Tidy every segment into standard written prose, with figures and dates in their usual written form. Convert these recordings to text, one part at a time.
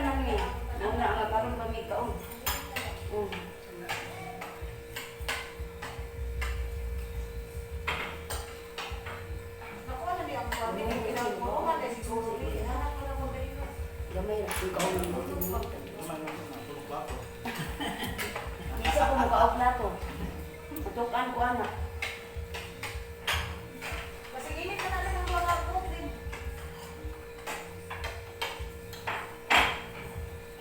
man mi. Muna nga karon pa mi kaon. Gamay na kung kaon mo. Isa ko mukha na to. Tutukan ko anak. Kasi init na natin ang mga cook din.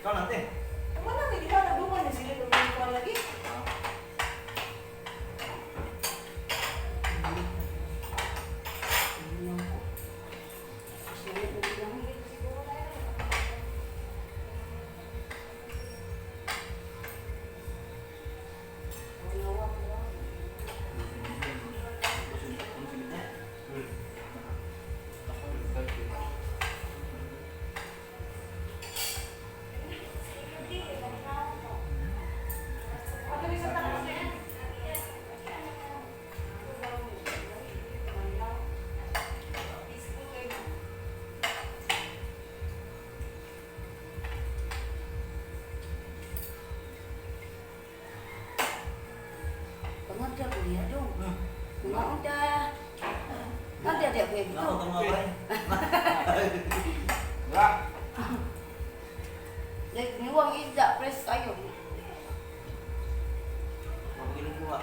Ikaw natin. Kung ano, hindi ba nagduman na sila kung hindi ko lagi? Panganda ko niya dong. Panganda. Ada dia kayak gitu. Like niwang isda press kayo. Mabili buha.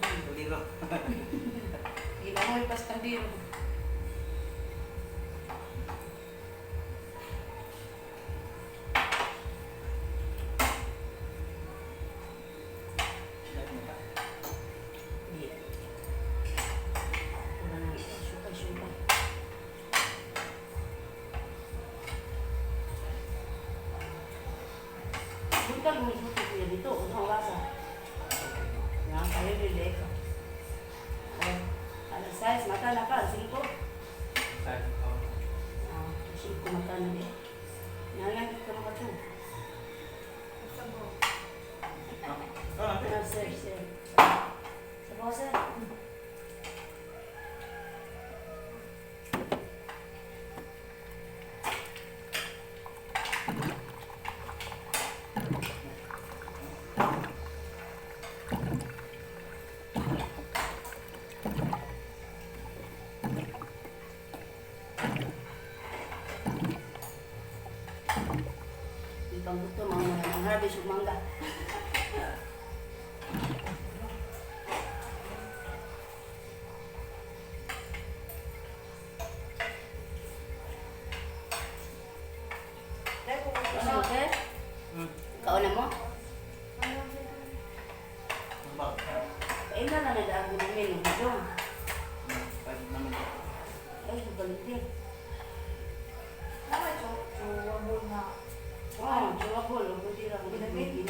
Baliro. Gila mo ipas kandiro. Bukan mengikuti dia itu, orang rasa. Yang saya beli itu. Ada size makan apa? Singko. Singko makan dia. Yang kita makan tu. Ikaw natin. Sir. Sabaw sir. Ibang gusto mga harvest ng mangga. Ano sir? Kauna mo? Ina na nag-aago namin ng hudong. Ay, balik din. Naman, wabol na. Oo, chawabol. Buti lang. Ginagin.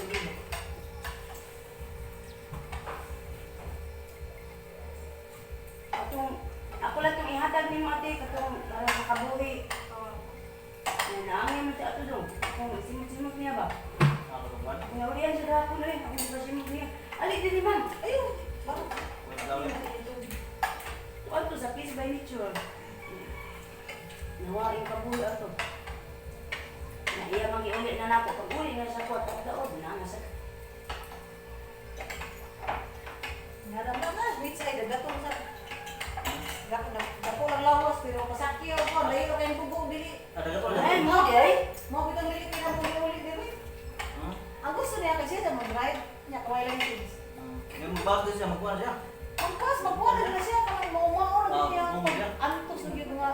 Ako lang itong ihatag ni Mate katong para makabuhi. Naangin mo siya ito doon. Kung simot-simot niya ba? Naulian siya dahapon na rin. Ako nagpasimot niya. Alik din naman. Ayun. Bakit? Tuwan to sa Peace by Nature. Nawa yung kabuhi ito. Iya mangiulit na nako pag uli na sa kwarta daod na nga sa Naramdaman na, wait side, gatong sa... Gato lang lawas, pero masakyo ko, layo kayong bubong dili. ay mo day Mo bitang dili pinamuli-uli dili. Ang gusto niya kasi sa mag-drive, niya kaway lang yung Yung bago siya, magkuhan siya. Pagkas, magbuwan na siya, kamay maumaon, niya, antos ng yung mga,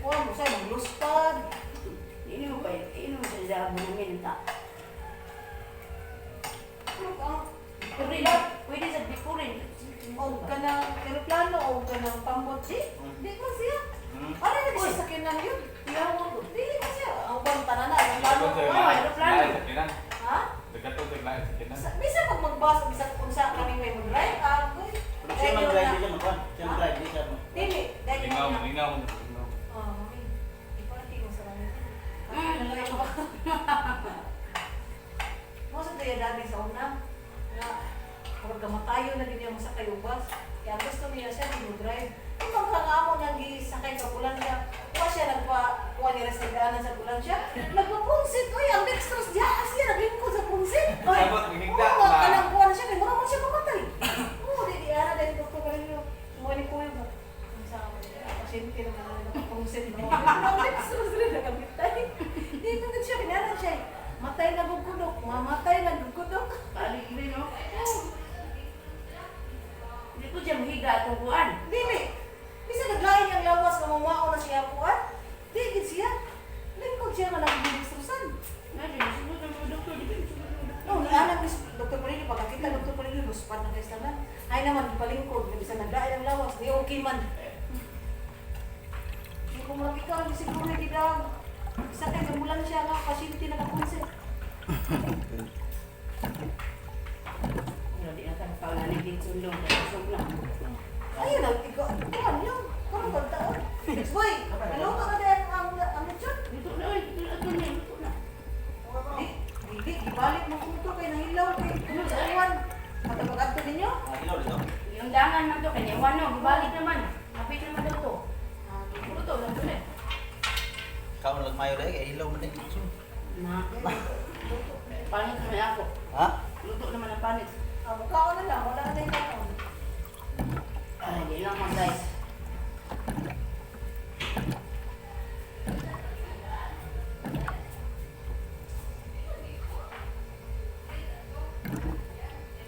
kuha mo siya, magluspad. ini mo ba ini mo sa jabo ng minta pwede sa bikurin O ka ng aeroplano, o ka ng pambotsi, di ko siya. Ano yung nagsasakyan lang yun? Iyawan ko, di ko siya. Ang bang tanana, ang plano ko. aeroplano. Ha? Bisa pag magbas, kung sa kaming may mag-drive, ako'y. Pero siya mag-drive siya, magkuhan. Siya mag-drive, di siya. Dili, dahil na. Lingaw. Oh, mami. Iparati ko sa kanya. Mo sa tayo dati sa una, na kapag kamatayo na din yung sa kayubas, kaya gusto niya siya mag-drive. Kung magkangamo nang gisakay sa bulan siya, kuha siya nagpa-kuha niya sa gaanan sa bulan siya, nagpapunsit, uy, ang siya. Matay na gugudok, mamatay na gugudok. Kaligli, no? Hindi ko dyan mahiga atong kuan. Dili. Bisa naglain ang lawas nga mamao na siya kuan. Di gid siya. Lingkod siya nga nagbibistrusan. Ngayon, sunod ang mga doktor, di ba? Sunod ang doktor. No, nianak ni Dr. Polini, pagkakita Dr. Polini, luspad na kayo sa ay naman, palingkod, bisa naglain ang lawas, di okay man. Hindi ko makikita, siguro na gidang. Isa kayo, gamulan siya nga, pasyente na kapunse. Hindi na tayo kaon na naging sundong. Kusog lang. Ayun na, ikaw lang. Karong pagtaon. Boy, naluto na din ang lechon. Dito na, oy. Dito na, dito na. Hindi, ibalik mo kung ito kay nahilaw kay sa iwan. Matapag-adto ninyo? Hilaw dito. Yung dangan man to, kanya iwan no, gibalik naman. Kapit naman daw to. Luto lang to eh. Kaon lang mayo dahil, kaya hilaw mo din. Na. Panit naman ako. Ha? Luto naman ang panit. Mukha ko na lang, wala na yung kanon. Ay, hindi lang mga guys.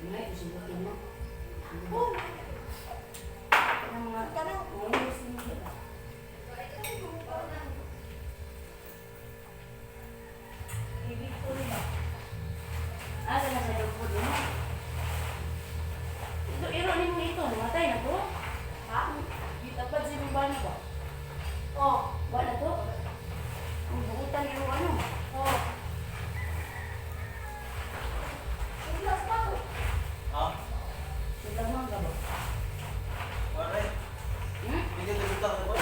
Ngay, susubukin mo. Oh, Ang mga kanang ulis nila. ibig ko rin. Asa na sa lupod mo? Ito, iro ni mo ito. Namatay na to? Ha? Tapad si Bibani ba? Oh, Ba na to? Ang buutan yung ano? oh. Silas pa ko. Ha? Sila mga ba? Wala. Hmm? Hindi ko dito ako.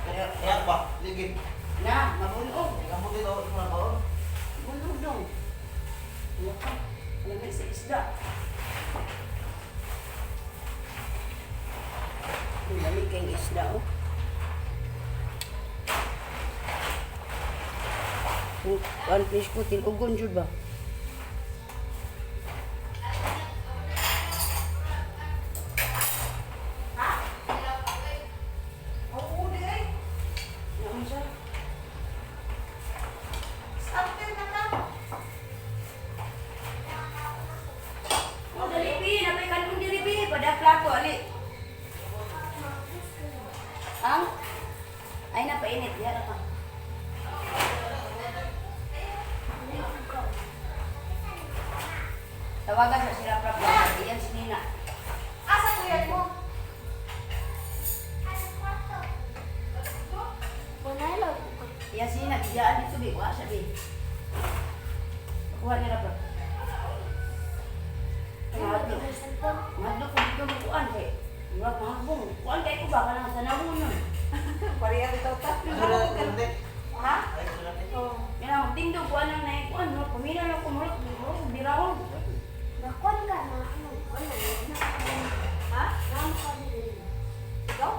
Kaya ba? Ligid. Na, mabunog. Kamu dito, mga baon. Bunog dong. Ano ka? Alam mo sa isda. Ang lamig kayong isda, oh. One fish po, tinugon jud ba? Ha? Ang uli ay. Ano siya? Something na lang. Oh, dali pi, napay kanong diri pi, pada plato ali. Ang ay napainit ya pa. Tawagan sa sila pra plato, iyan si Nina. Asa ko yan mo? Iyan si Nina, bigyan dito bi, wa siya bi. Kuha nila pra. Madlo ko dito mo kuan kay. Wala mahapong. Kuan kay ko ba kanang sa nahunon. Pareha ito ta. Surat ko din. Ha? Ay, surat din. Oh. Yan ang tingdo kuan nang nay kuan no, pamina lang ko mulok birawon. Ha? Ikaw?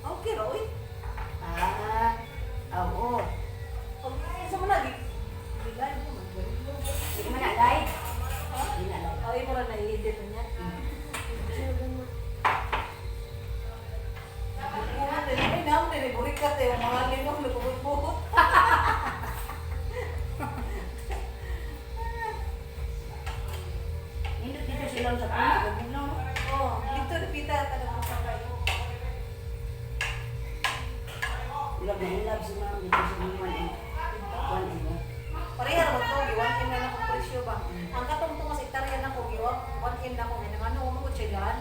Okay, Roy. Oo. Isa mo na, bigay mo. Hindi man na live. Hindi na live. Ay, mo na na-edit niya. Ay, naman, niliburik ka tayo. Mga linong, lupubot-bubot. Hindi dito sila sa puno, gubog lang. Oh, dito, napita ka na mga sakay. Ilag na ilag si ma'am dito sa mga kuan mo. Pareha naman to, giwan-in na lang kung presyo ba. Ang katong to nga sa itarya na ko, giwan-in na ko. Ngayon, ano, umukot siya dyan.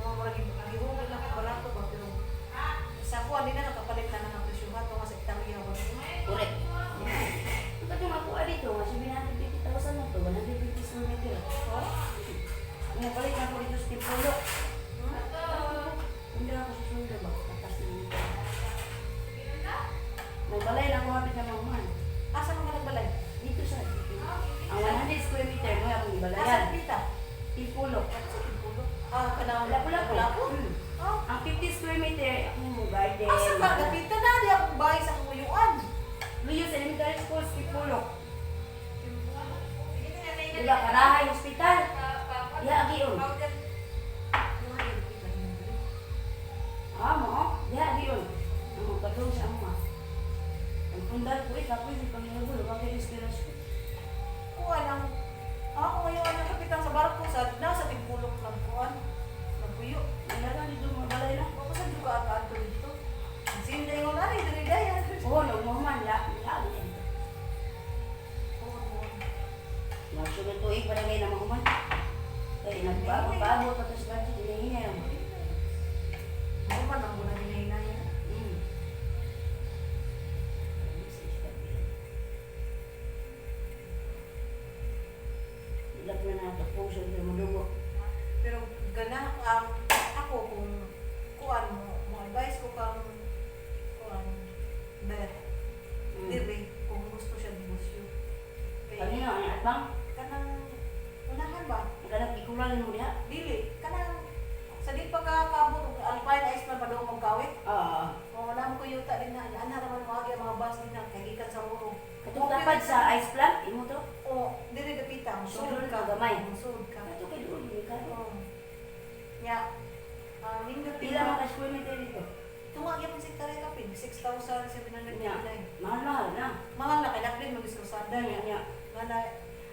Mga murag gihugol lang kung barato ba. Pero sa ko, hindi na nakapalit na ng presyo ba. Ito nga sa itarya. Correct. Ito yung ako dito, mas 750,000 na to, 150 square meter. Oh? Ngapalit na ko dito sa Tipolo. Hindi ako susunod ba? Tatas na nito. May balay lang ko hapit na mamuhan. Asa mo ka nagbalay? Dito sa ang 100 square meter mo akong Asa ibalayan. pita? Tipolo. Ah, kanang Lapu-lapu. Hmm. Oh. Ang 50 square meter, akong mo garden. Asa ka? Kapita na, di akong bahay sa kumuyuan. Luyos Elementary School, Tipolo. Diba, Karahay Hospital. Ya, agiyon. Amo, ya, agiyon. Ang katulong sa ama. Ang pundal ko ito. tapos yung pangyabulo, bakit inspirasyon? Kuan ang ako ngayon ang kapitan sa barko sa nasa tigpulok ng kuan. Nagpuyo. Kailangan dito mga balay na. Ako sa juga ato dito. Ang sinda yung nari diri dayan. Oo, nagmaman, lalo yan. Oo. Magsunod tuig pa na kayo na mahuman. Kaya nagbago-bago pa ito sa budget, hinahinay lang. Ako man ang guna ginahinay. Ilap na nato puso na madugo. Pero gana ako kung kuan mo advice ko kang kuan bet. Dili kung gusto siya negosyo. Kanina, ang atbang, Kanang unahan ba? kanang ikulan mo diha. Dili kanang sa di pagkakabot og Alpine Ice man padung og kawit. O na mo ko yuta din na ana naman mo agi ang mga bus din na kay gikan sa Roro. Katong tapad sa ice plant, imo to. O dili dapita mo Sulod sulod ka, ka gamay. Sulod ka. Kato kay doon, hindi ka. Oo. Nya nindot Pila mga ka-square meter dito? Tumagi mo si Tare Kapin 6,799. Mahal-mahal na. Mahal na kay Daplin mo gusto sa Dahil niya. Nga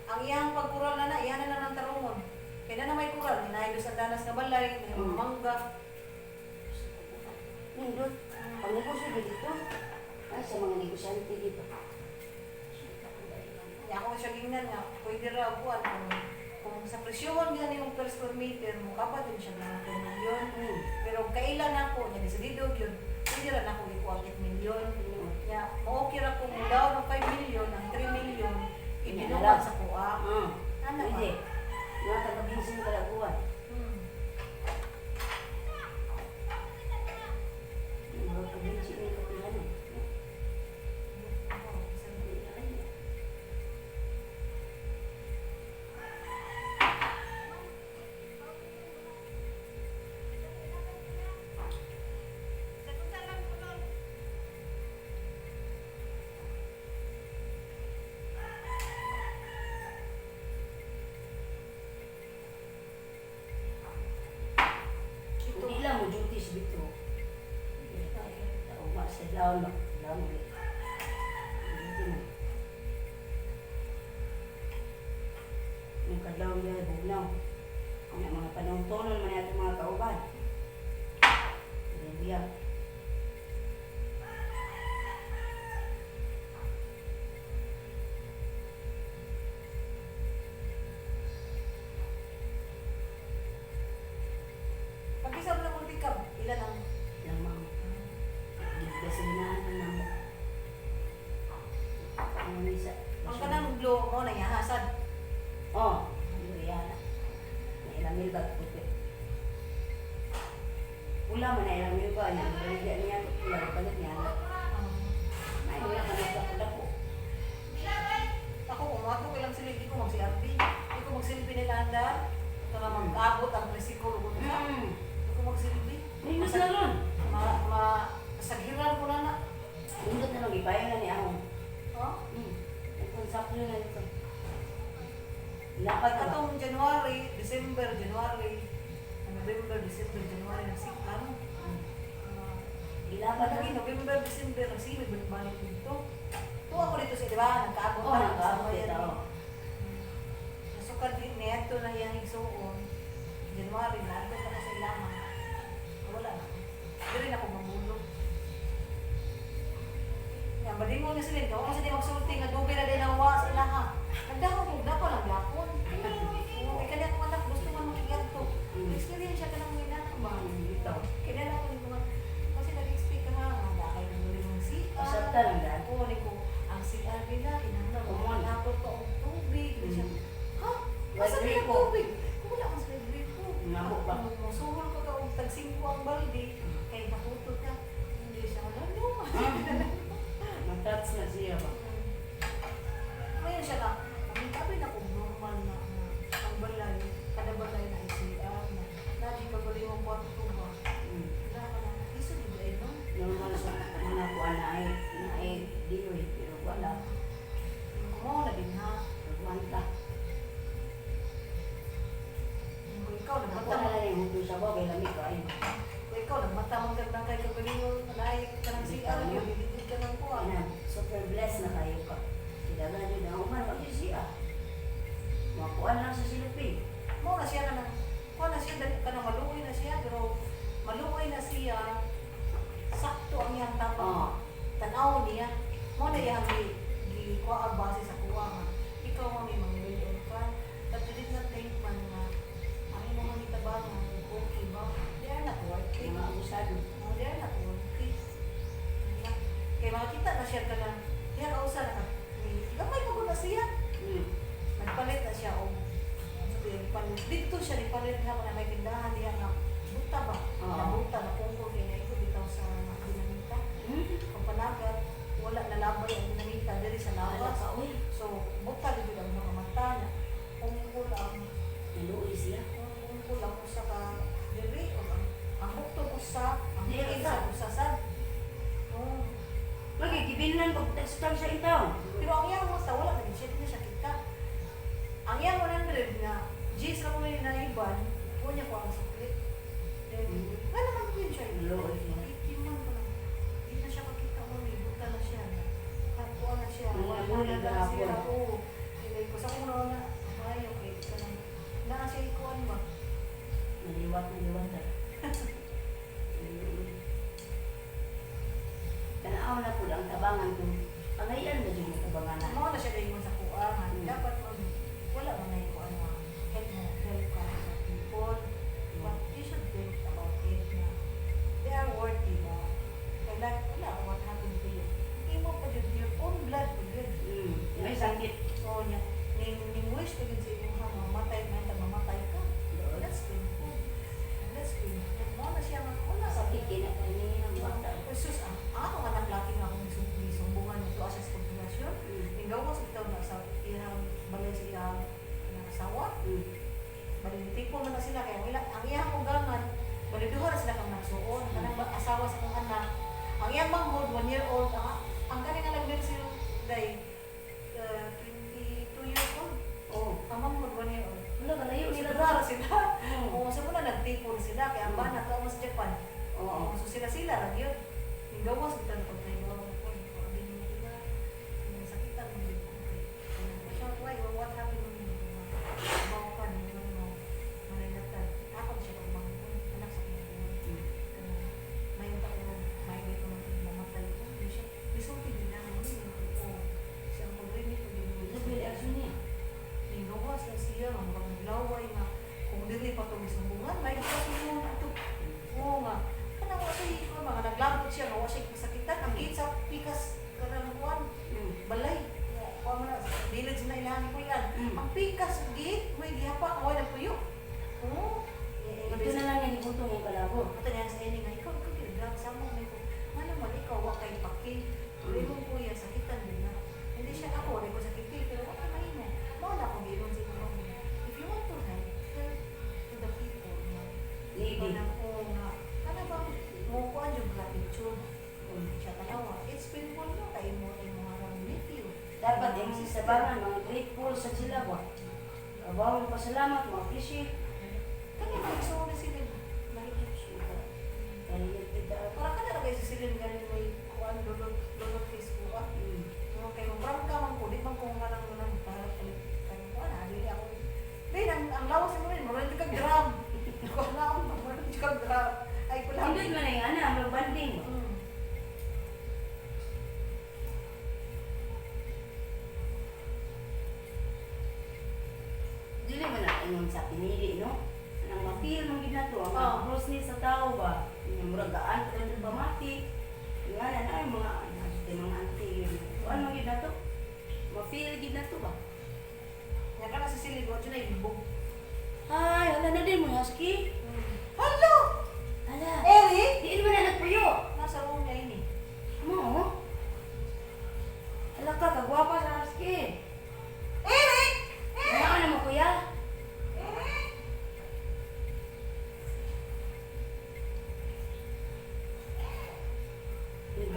ang iyang pagkural na iyan na ng tarungon. Kaya na may kural, ninailos ang danas nga balay, may mga mangga. Nindot, pag negosyo ka dito, ay sa mga negosyante dito. Kaya ako siya gingnan nga, pwede raw kuan kung sa presyohon nga yung per square meter mo, kapat din siya mga 10 milyon. Pero kailan ako, niya desididog yun, pwede rin ako ikuha 8 milyon. Kaya okay ra kung daw ng 5 milyon, ang 3 milyon, ibinuwan sa kuha. Ano ba? Pwede. Mga taga-binsin ka lang buwan. Mga taga-binsin yung kapihan. Hindi lang mo duties dito. Uma sa daon ba? Daon ulit. Hindi na. Yung kadlaw niya, bugnaw. Yung mga panong-tonon man natin mga kauban. Hindi yan. Pag-isab na kung tikab, ilan ang Lamang. Gasolinahan ng namo. Ang misa. ang kanang blue mo na yahasad. Oh, ano yan? May ilang mil ba? Pula man na ilang mil ba? Yan, baligyan niya. Pula rin palit niya. May wala ka nagdako-dako. Ako, umato ko lang silbi ko mag-CRP. Hindi ko magsilbi nila handa. Ito na mag-abot ang resiko ko na. Hindi ko magsilbi. Minus na ron. Masaghiran ko na na. Minus na ron. Ipayan na ni Ahong. Oh? Nagkonsakto na ito. Lapad ka ba? Katong January, December, January, November, December, January, nagsiklan. Ilapad na Lagi rin. November, December, nagsimig, balik dito. Tuwa ko dito sa, di ba? Nagkaabot Oo, nagkaabot ito. Nasukad din neto na yung isuon. January, nato ka na sa ilaman. Wala na. Hindi rin ako mamulog. Yan, badingon nga sila. Kung sa di magsulti, nga dubi na din ang wa sa ilaha. Nagdako mo, dapat lang yapon. Oo, kaya ako anak, gusto man makikiyat to. Experience siya ka ng mga anak ba? Ito. Kaya na ako nito nga. Kasi nag-expect ka nga, dahil nang muli mong CR. Asapta lang dahil. Oo, ko, ang CR nila, inahanda mo, manapot pa ang tubig. Siya, ha? Masa Libre nila ko. tubig? Wala kang sa libre ko. Nabok ba? Musuhol ka ka, og tagsingko ang balde. Kaya nakutot ka. Hindi siya, ano? Matats na siya ba? Ngayon siya na, ang tabi na kung normal na ang balay, kada balay na ICR na, lagi ka balay mong kwarto tuba. Wala ka na, iso di ba no? Normal sa mga kuha na ay diloy. Pero wala. Kumaw na din ha. Nagwanta. Kung ikaw Ako nagmata na mo, lang yung hudo sa bagay. Lamig ko ay. kung ikaw nagmata mo gandang kay kagalingon, nalay ka ng CR, yun, hindi ka ng kuha. Super blessed na na kayo ka. Kaya na yun, ang uman, wag siya. Makuan lang sa silupin. Mo na siya na kuha na siya dali ka na maluoy na siya pero maluoy na siya sakto ang iyang tapang tanaw niya mo na iyang gi kuha ang base sa kuha nga ikaw mo may mga million ka but you did not think man nga ang imong mga itabangan okay ba they are not worth it Mga abusado. they are not worth it kaya makikita na siya ka na diya kausa na gamay pa na siya nagpalit na siya o dito siya ipalit na mga may tindahan niya nga buta ba? Buta na pungkol kaya na ito bitaw sa dinamita. Kung panagat, wala nalabay ang dinamita dali sa lawas. So, buta dito ang mga mata na pungkol ang Naluoy siya. pungkol ang usa ka diri o ang buktong usa, ang higit sa usasad. Lagi, gibinan pag-textang siya itaw. Pero ang iyang mata, wala na siya, hindi na siya kita. Ang iyang 100 na G's lang mo yung naiban, punya ko ang sakit. Ano naman yun siya? Naluoy siya. Iman ko lang. Hindi na siya makita mo, may buta na siya. Kapuan na siya. Naluoy Wala na gahapon. sila. Oo. Ilay ko sa kung na, ay, okay. Na siya ikuan ba? Naliwat na liwat. Kanaaw na po ang tabangan ko. Pangayan na dyan yung tabangan Ano na siya dahil mo sa kuangan. Dapat mo, wala mo na ikuan mo. Help mo, help ka sa people. But you should think about it na they are worthy ba? Kaya wala, what happened to you? Imo pa dyan, your own blood pa dyan. May sakit. Oo niya. Ning wish pa dyan sa imo ha, mamatay na, mamatay ka. That's painful. That's painful. Mo na siya, wala. Sakit kinakainin ng bata. Jesus, ako nga naklaki nga akong sumbungan nito as sa populasyon. Tinggaw ko sa bitaw na sa irang balay sa irang asawa. Balintipon na sila kaya ang iyang ugangan, baliduha na sila kang nagsuon. Kanang asawa sa kong anak. Ang iyang manghod, 1 year old, ang kanya nga nag-birth siya day 22 years old. Ang manghod 1 year old. Wala, malayo nila Sigurado sila. Oo, sa muna nagtipon sila kaya ang bana to sa Japan. So sila nagyod. Yung gawas kita na pagkaibaw ko. Pagkabin mo nila. Yung sakitan mo dito. Short way, what happened mo nila? Bawa ka, nila mo. Manilatan. Ako siya pag mga anak sa kanya. May yung tako, may may mamatay ko. Isulti nila mo. Siya ang pag-rimit ko din. Yung gawas na siya, mga maglaway nga. Kung dili pa itong isumbungan, may kasunod ito. Oo nga. Kanang wala siya, mga naglabot siya, nga wala siya kasakitan. Ang gate sa pikas, kanang kuwan, balay. Kuwan mo na, village na ilahan ko yan. Ang pikas, gate, may gihapak, wala nagpuyo. Oo. Ito na lang yung butong yung kalabo. Ito na yan sa inyo nga, ikaw, drag sa mo. Ano man, ikaw, wak kay paki. Tuloy mong kuya, sakitan din na. Hindi siya ako, wala ko sakitin, pero wala na yun. Mawala ko gilong sa inyo. If you want to help to the people, Lady. Kana bang mo kuan yung gratitude siya tanawa. It's painful no kay mo harang nephew. Dapat yung sabangan, mga grateful sa sila ba? Abawang pasalamat, mga appreciate. Kani ba gusto na sila mahigit siya. Para ka na kayo sa sila ganin may kuan lulot Facebook ah. Mga kay mo brang ka man ko di man ko kanang para ulit kan kuan dili ako. Then ang lawas mo rin mo rin ka gram. Ko na ako mo rin ka gram. Ay ko lang. Hindi mo na yung ano, banding. Dili mo na ingon sa pinili, no? Anong mapil mong ginato, ang mga cross ni sa tao ba? Yung muragaan ko ng pamati. Yung na yung mga auntie yun. Ano mong ginato? Mapil ginato ba? Nya kana sa silid wa na ibog. Ay, wala na din mo, husky. Hello. Hala. Eric, Diin mo na nagpuyo. nasa room niya ini. Mo? Hala ka, kagwapa sa husky. Eric! Ano mo, kuya?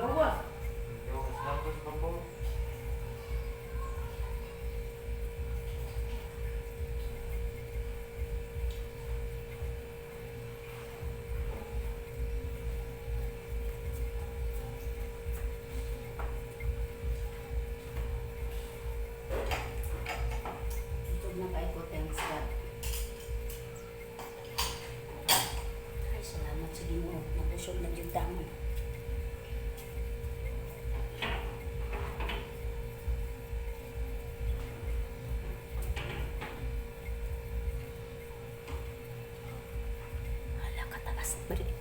Gawa. Balik.